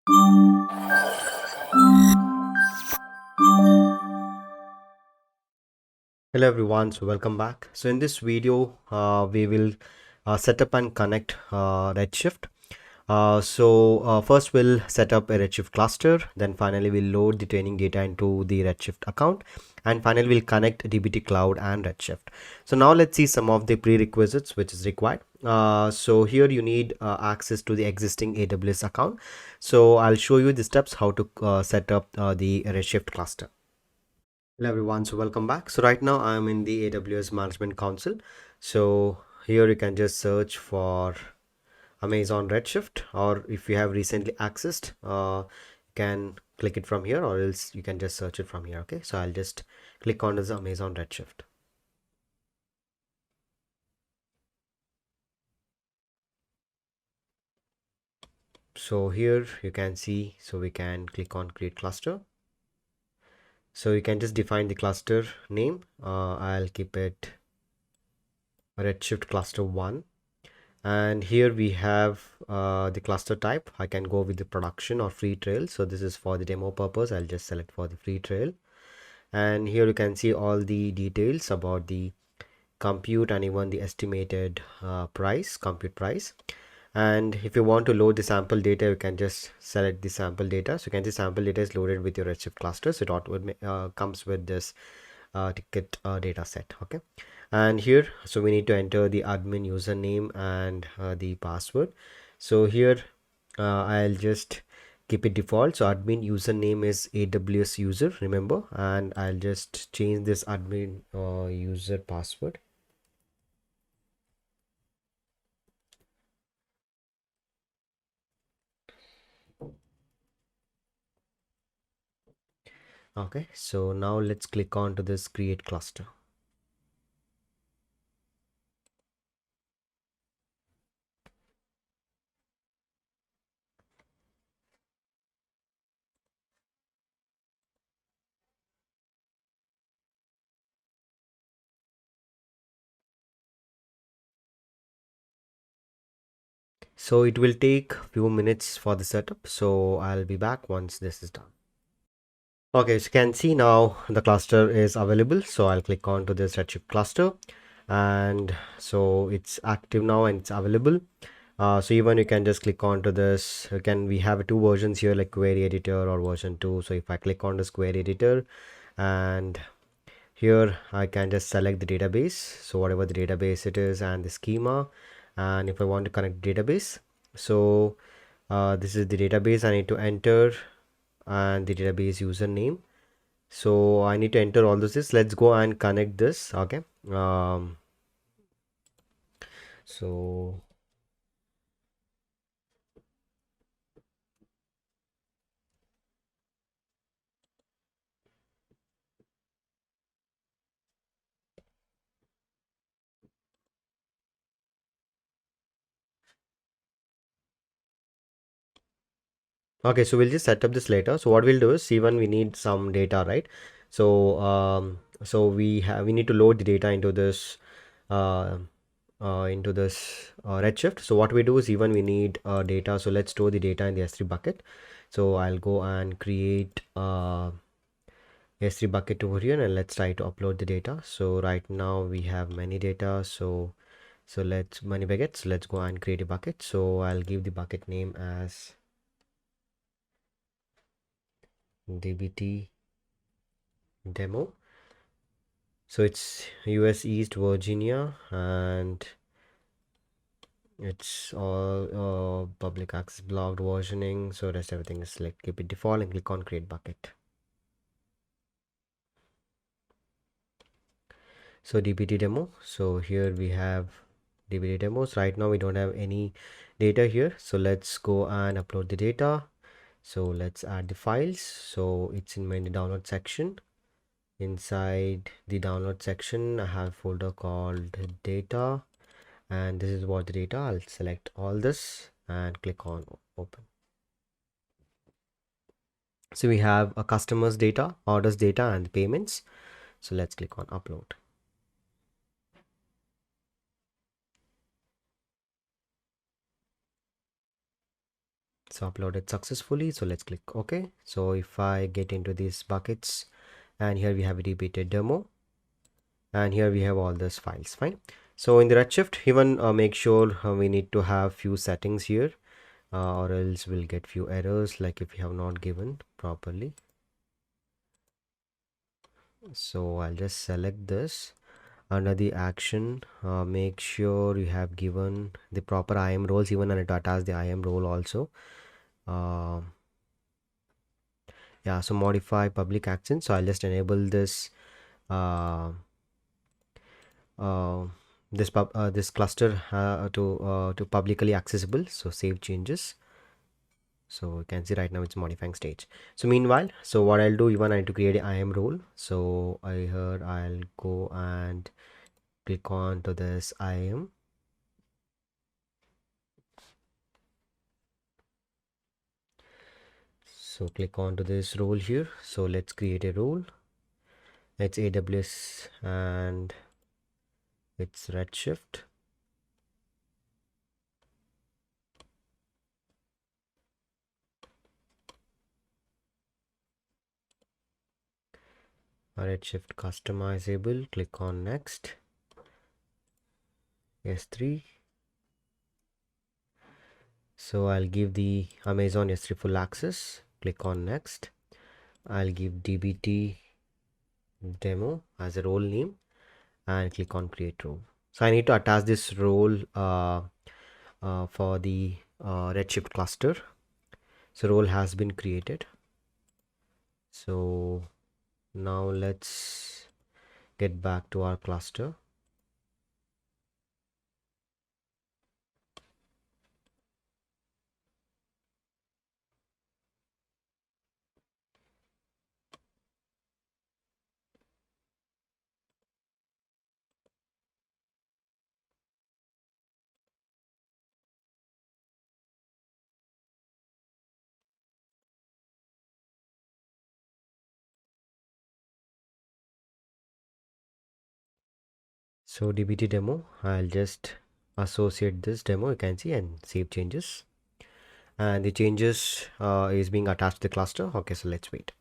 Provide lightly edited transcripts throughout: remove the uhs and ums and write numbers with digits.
Hello everyone, so welcome back. So in this video, we will set up and connect Redshift. First we'll set up a Redshift cluster, then finally we'll load the training data into the Redshift account, and finally we'll connect DBT Cloud and Redshift. So now let's see some of the prerequisites which is required. So here you need access to the existing AWS account. So I'll show you the steps how to set up the Redshift cluster. Hello everyone, so welcome back. So right now I'm in the AWS Management Council. So here you can just search for Amazon Redshift, or if you have recently accessed, you can click it from here, or else you can just search it from here. Okay, so I'll just click on this Amazon Redshift. So here you can see, so we can click on create cluster. So you can just define the cluster name. I'll keep it Redshift cluster 1. And here we have the cluster type. I can go with the production or free trail. So this is for the demo purpose. I'll just select for the free trail. And here you can see all the details about the compute and even the estimated compute price. And if you want to load the sample data, you can just select the sample data. So you can see sample data is loaded with your Redshift cluster. So it comes with this ticket data set. Okay, and here, so we need to enter the admin username and the password. So here I'll just keep it default. So admin username is AWS user, remember, and I'll just change this admin user password. Okay, so now let's click on to this create cluster. So it will take few minutes for the setup, so I'll be back once this is done. Okay, so you can see now the cluster is available. So I'll click on to this Redshift cluster, and so it's active now and it's available. So even you can just click on to this. We have two versions here, like query editor or version 2. So if I click on this query editor, and here I can just select the database, so whatever the database it is, and the schema. And if I want to connect database, so this is the database I need to enter, and the database username. So I need to enter all this. Let's go and connect this. Okay, so okay, so we'll just set up this later. So what we'll do is, even we need some data, right? So we need to load the data uh, into this Redshift. So what we do is, even we need data. So let's store the data in the S3 bucket. So I'll go and create S3 bucket over here, and let's try to upload the data. So right now we have many data. So let's many buckets. Let's go and create a bucket. So I'll give the bucket name as DBT demo. So it's US East Virginia, and it's all public access blocked versioning. So rest everything is like keep it default and click on create bucket. So DBT demo. So here we have DBT demos. Right now we don't have any data here. So let's go and upload the data. So let's add the files. So it's in the download section. Inside the download section, I have a folder called data, and this is what the data. I'll select all this and click on open. So we have a customer's data, orders data, and payments. So let's click on upload. it's uploaded successfully. So let's click OK. So if I get into these buckets, and here we have a DBT demo, and here we have all those files. Fine. So in the Redshift, even make sure we need to have few settings here, or else we'll get few errors, like if you have not given properly. So I'll just select this. Under the action, make sure you have given the proper IAM roles. Even I need to attach the IAM role also. Yeah, so modify public action. So I'll just enable this uh, uh, this cluster to publicly accessible. So save changes. So you can see right now it's modifying stage. So meanwhile, so what I'll do, even I need to create an IAM role. So I'll go and click on to this IAM. So click on to this role here. So let's create a role. It's AWS and it's Redshift. Redshift customizable. Click on next. S3. So I'll give the Amazon S3 full access. Click on next. I'll give DBT demo as a role name and click on create role. So I need to attach this role for the Redshift cluster. So role has been created. So now let's get back to our cluster. So DBT demo, I'll just associate this demo, you can see, and save changes. And the changes is being attached to the cluster. Okay, so let's wait.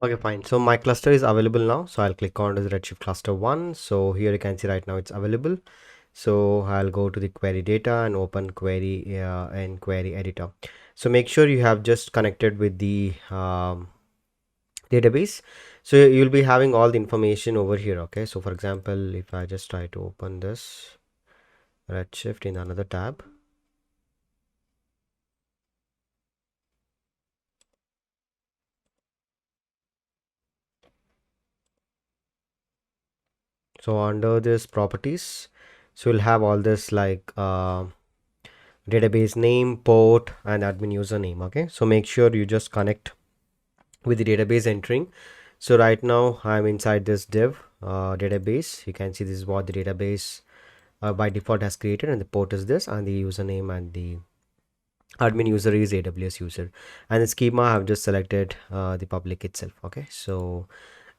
Okay, fine. So my cluster is available now. So I'll click on the Redshift cluster 1. So here you can see right now it's available. So I'll go to the query data and open query and query editor. So make sure you have just connected with the database. So you'll be having all the information over here. Okay, so for example, if I just try to open this Redshift in another tab. So under this properties, so you'll have all this like database name, port, and admin username. Okay, so make sure you just connect with the database entering. So right now I'm inside this div database. You can see this is what the database by default has created, and the port is this, and the username and the admin user is AWS user, and the schema I've just selected the public itself. Okay, so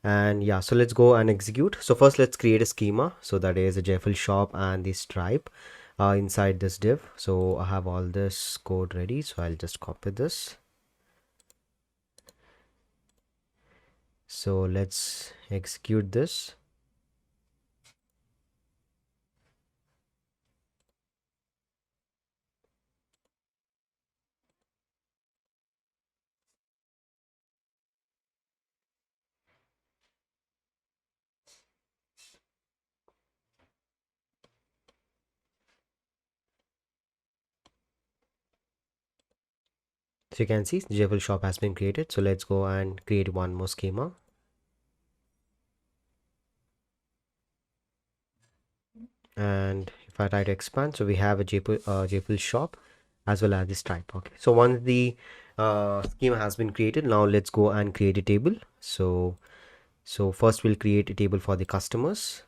and yeah, so let's go and execute. So first let's create a schema. So that is a JFL shop and the stripe inside this div. So I have all this code ready, so I'll just copy this. So let's execute this. So you can see the JFL shop has been created. So let's go and create one more schema. And if I try to expand, so we have a JFL shop as well as the stripe. Okay, so once the schema has been created, now let's go and create a table. So first we'll create a table for the customers.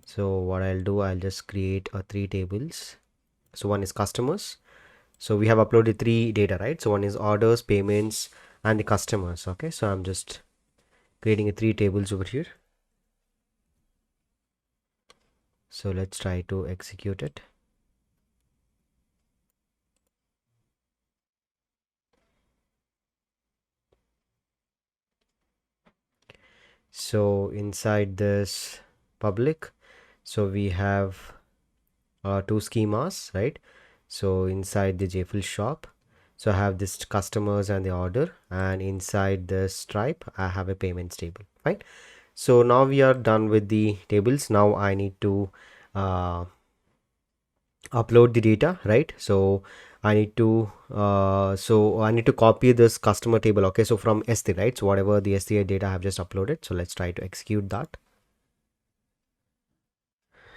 So what I'll do, I'll just create three tables. So one is customers. So we have uploaded three data, right? So one is orders, payments, and the customers. Okay, so I'm just creating three tables over here. So let's try to execute it. So inside this public, so we have two schemas, right? So inside the JFL shop, so I have this customers and the order, and inside the stripe I have a payments table, right? So now we are done with the tables. Now I need to upload the data, right? So I need to copy this customer table. Okay, so from S3, right? So whatever the S3 data I have just uploaded, so let's try to execute that.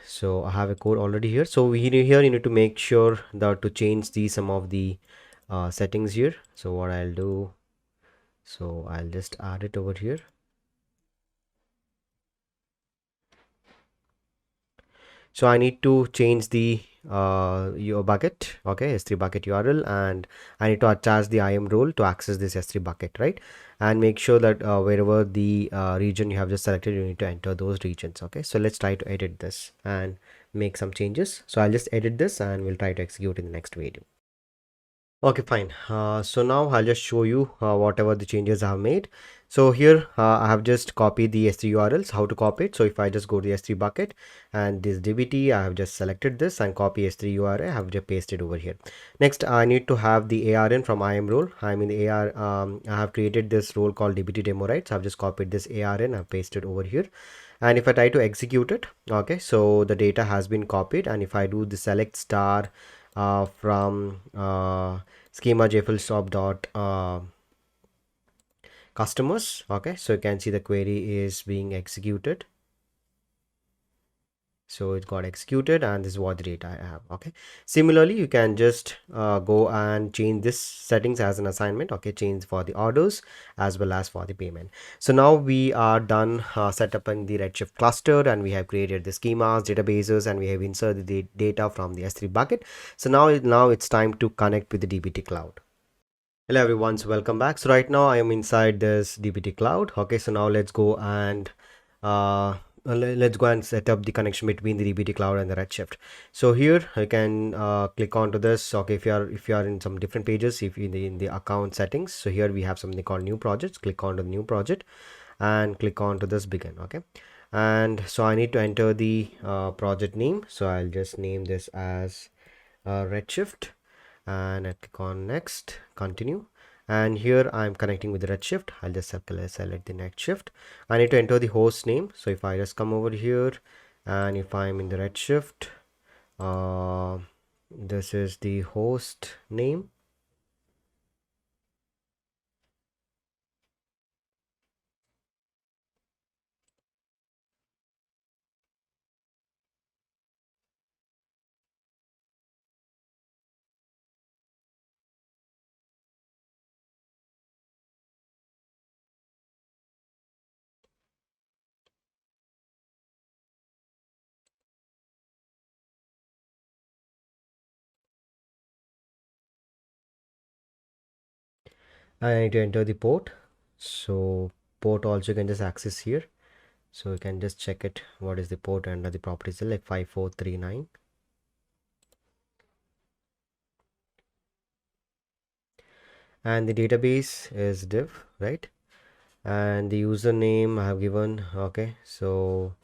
So I have a code already here. So here you need to make sure that to change the some of the settings here. So what I'll do, so I'll just add it over here. So I need to change the your bucket, okay, S3 bucket URL, and I need to attach the IAM role to access this S3 bucket, right? And make sure that wherever the region you have just selected, you need to enter those regions. Okay, so let's try to edit this and make some changes. So I'll just edit this and we'll try to execute in the next video. Okay, fine. So now I'll just show you whatever the changes I have made. So here I have just copied the S3 URLs, how to copy it. So if I just go to the S3 bucket and this DBT, I have just selected this and copy S3 URL, I have just pasted over here. Next, I need to have the ARN from IAM role. I'm in the AR, I have created this role called DBT demo, right? So I've just copied this ARN, I've pasted over here. And if I try to execute it, okay, so the data has been copied. And if I do the select star from schema jfl shop dot customers, okay, so you can see the query is being executed. So it got executed and this is what the data I have. Okay, similarly you can just go and change this settings as an assignment. Okay, change for the orders as well as for the payment. So now we are done set up in the Redshift cluster, and we have created the schemas, databases, and we have inserted the data from the S3 bucket. So now it's time to connect with the DBT cloud. Hello everyone, so welcome back. So right now I am inside this DBT cloud. Okay, so now let's go and set up the connection between the DBT cloud and the Redshift. So here I can click onto this. Okay, if you are in some different pages, if you in the account settings, so here we have something called new projects. Click on the new project and click on to this begin. Okay, and so I need to enter the project name. So I'll just name this as Redshift, and I click on next, continue. And here I'm connecting with the Redshift. I'll just select the Redshift. I need to enter the host name. So if I just come over here and if I'm in the Redshift, this is the host name. I need to enter the port. So port also you can just access here. So you can just check it. What is the port under the properties like 5439. And the database is div, right? And the username I have given. Okay, so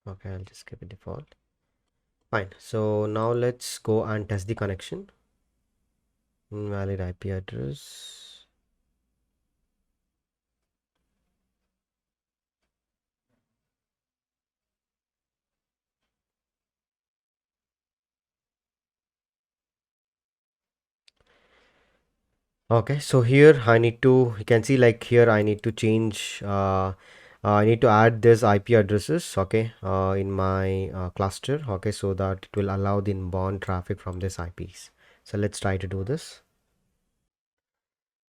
okay, I'll just keep it default. Fine. So now let's go and test the connection. Invalid IP address. Okay, so here I need to, you can see like here I need to change, I need to add this IP addresses, okay, in my cluster, okay, so that it will allow the inbound traffic from this IPs. So let's try to do this.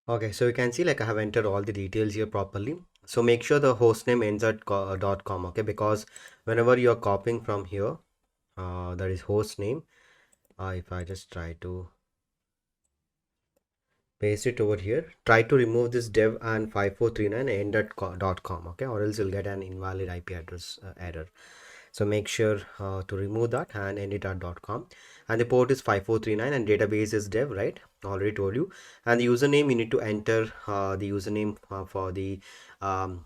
Okay, so you can see like I have entered all the details here properly. So make sure the hostname ends at .com, okay, because whenever you're copying from here, that is host name. If I just try to paste it over here. Try to remove this dev and 5439 end.com, okay, or else you'll get an invalid IP address error. So make sure to remove that and end it at .com, and the port is 5439 and database is dev, right? Already told you. And the username, you need to enter the username for the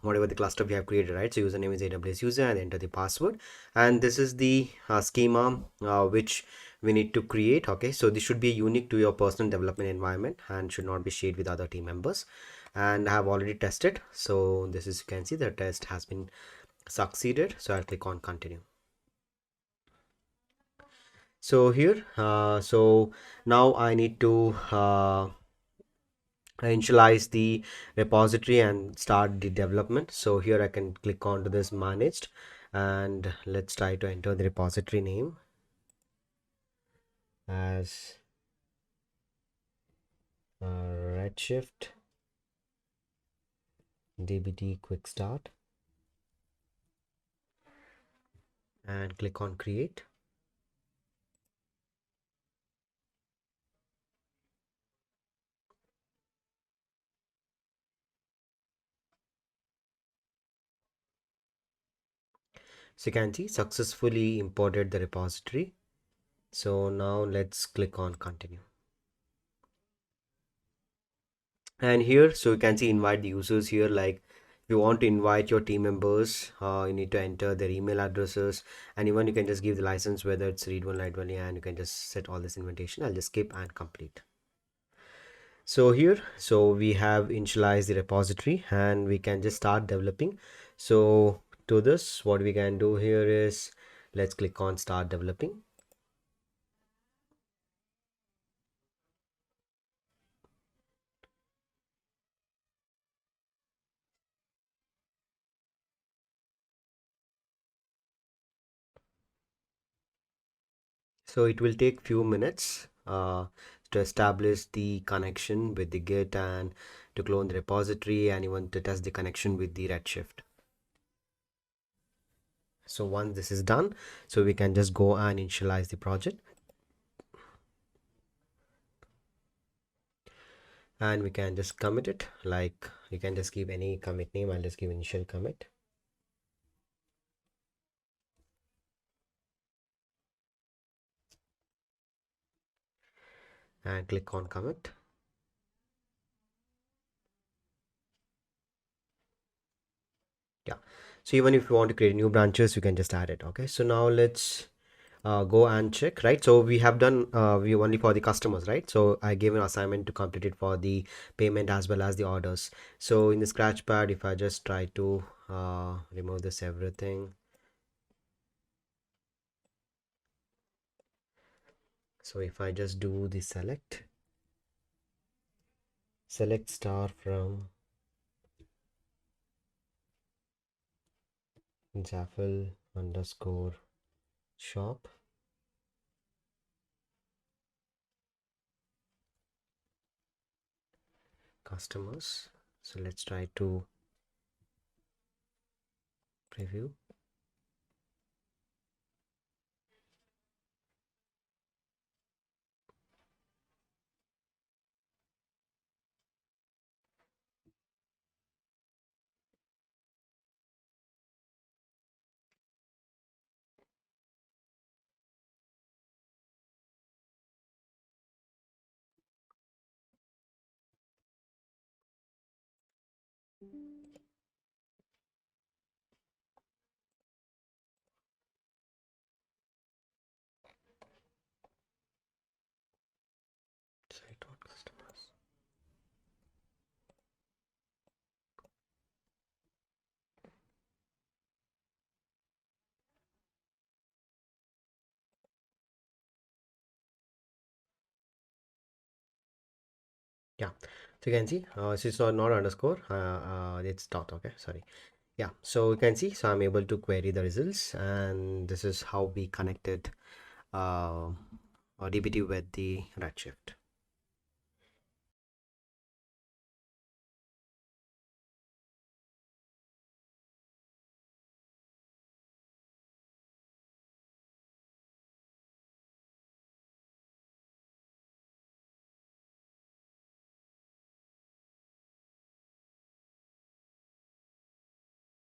whatever the cluster we have created, right? So username is AWS user and enter the password. And this is the schema which we need to create. Okay, so this should be unique to your personal development environment and should not be shared with other team members. And I have already tested, so this is, you can see the test has been succeeded. So I'll click on continue. So here so now I need to initialize the repository and start the development. So here I can click on to this managed, and let's try to enter the repository name as Redshift DBT quick start and click on create. So you can see successfully imported the repository. So now let's click on continue. And here, so you can see invite the users here. Like if you want to invite your team members, you need to enter their email addresses, and even you can just give the license whether it's read one, write only, and you can just set all this invitation. I'll just skip and complete. So here, so we have initialized the repository and we can just start developing. So to this, what we can do here is let's click on start developing. So it will take few minutes to establish the connection with the Git and to clone the repository and even to test the connection with the Redshift. So once this is done, so we can just go and initialize the project. And we can just commit it, like you can just give any commit name. I'll just give initial commit. And click on commit. Yeah, so even if you want to create new branches, you can just add it. Okay, so now let's go and check, right? So we have done view only for the customers, right? So I gave an assignment to complete it for the payment as well as the orders. So in the scratch pad, if I just try to remove this everything, so if I just do the select star from Jaffel underscore shop, customers. So let's try to preview. Site dot customers. Yeah, so you can see so it's not underscore, it's dot. Okay, sorry. Yeah, so you can see, so I'm able to query the results, and this is how we connected DBT with the Redshift.